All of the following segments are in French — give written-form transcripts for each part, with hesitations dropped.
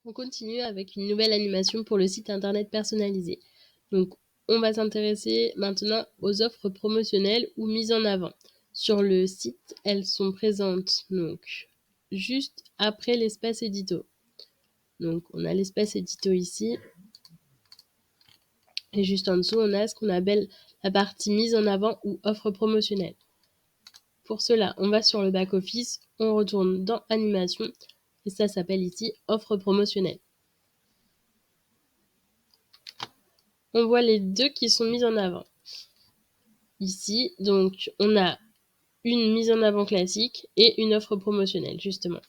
On continue avec une nouvelle animation pour le site internet personnalisé. Donc, on va s'intéresser maintenant aux offres promotionnelles ou mises en avant. Sur le site, elles sont présentes donc juste après l'espace édito. Donc, on a l'espace édito ici. Et juste en dessous, on a ce qu'on appelle la partie mise en avant ou offre promotionnelle. Pour cela, on va sur le back-office, on retourne dans animation et ça s'appelle ici offre promotionnelle. On voit les deux qui sont mises en avant. Ici, donc, on a une mise en avant classique et une offre promotionnelle, justement.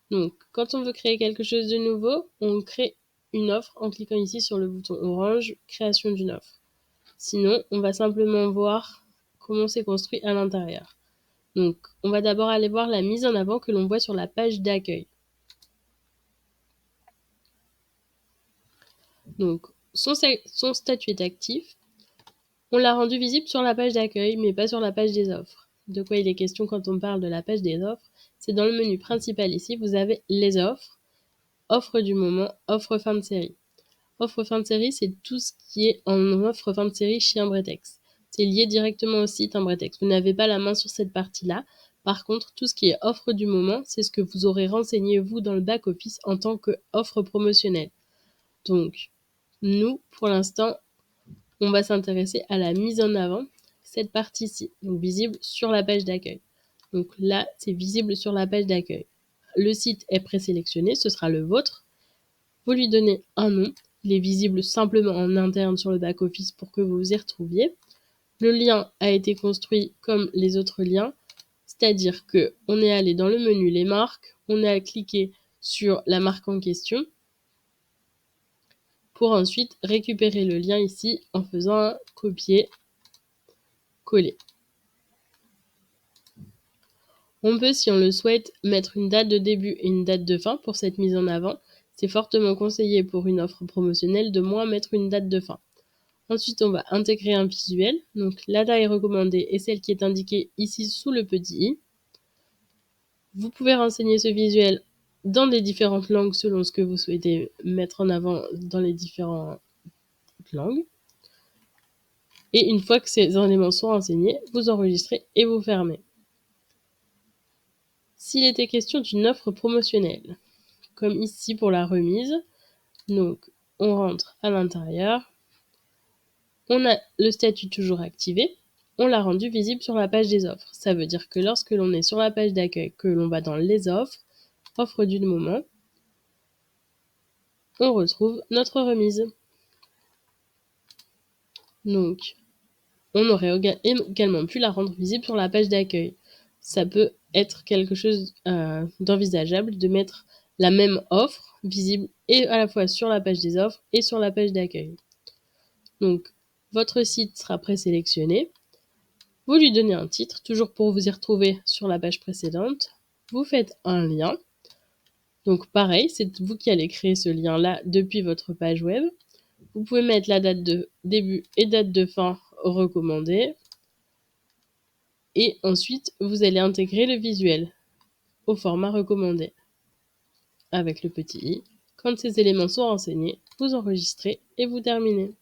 Donc, quand on veut créer quelque chose de nouveau, on crée une offre en cliquant ici sur le bouton orange, création d'une offre. Sinon, on va simplement voir comment c'est construit à l'intérieur. Donc, on va d'abord aller voir la mise en avant que l'on voit sur la page d'accueil. Donc, son statut est actif. On l'a rendu visible sur la page d'accueil, mais pas sur la page des offres. De quoi il est question quand on parle de la page des offres? C'est dans le menu principal ici, vous avez les offres, offre du moment, offre fin de série. Offre fin de série, c'est tout ce qui est en offre fin de série chez Imbretex. C'est lié directement au site Imbretex. Vous n'avez pas la main sur cette partie-là. Par contre, tout ce qui est offre du moment, c'est ce que vous aurez renseigné vous dans le back-office en tant qu'offre promotionnelle. Donc, nous, pour l'instant, on va s'intéresser à la mise en avant, cette partie-ci, donc visible sur la page d'accueil. Donc là, c'est visible sur la page d'accueil. Le site est présélectionné, ce sera le vôtre. Vous lui donnez un nom, il est visible simplement en interne sur le back-office pour que vous vous y retrouviez. Le lien a été construit comme les autres liens, c'est-à-dire qu'on est allé dans le menu les marques, on a cliqué sur la marque en question, pour ensuite récupérer le lien ici en faisant un copier-coller. On peut, si on le souhaite, mettre une date de début et une date de fin pour cette mise en avant. C'est fortement conseillé pour une offre promotionnelle de moins mettre une date de fin. Ensuite, on va intégrer un visuel. Donc, la taille recommandée est celle qui est indiquée ici sous le petit i. Vous pouvez renseigner ce visuel dans les différentes langues selon ce que vous souhaitez mettre en avant dans les différentes langues. Et une fois que ces éléments sont renseignés, vous enregistrez et vous fermez. S'il était question d'une offre promotionnelle, comme ici pour la remise, donc on rentre à l'intérieur, on a le statut toujours activé, on l'a rendu visible sur la page des offres. Ça veut dire que lorsque l'on est sur la page d'accueil, que l'on va dans les offres, offre du moment, on retrouve notre remise. Donc, on aurait également pu la rendre visible sur la page d'accueil. Ça peut être quelque chose d'envisageable de mettre la même offre visible et à la fois sur la page des offres et sur la page d'accueil. Donc, votre site sera présélectionné. Vous lui donnez un titre, toujours pour vous y retrouver sur la page précédente. Vous faites un lien. Donc, pareil, c'est vous qui allez créer ce lien-là depuis votre page web. Vous pouvez mettre la date de début et date de fin recommandée. Et ensuite, vous allez intégrer le visuel au format recommandé avec le petit i. Quand ces éléments sont renseignés, vous enregistrez et vous terminez.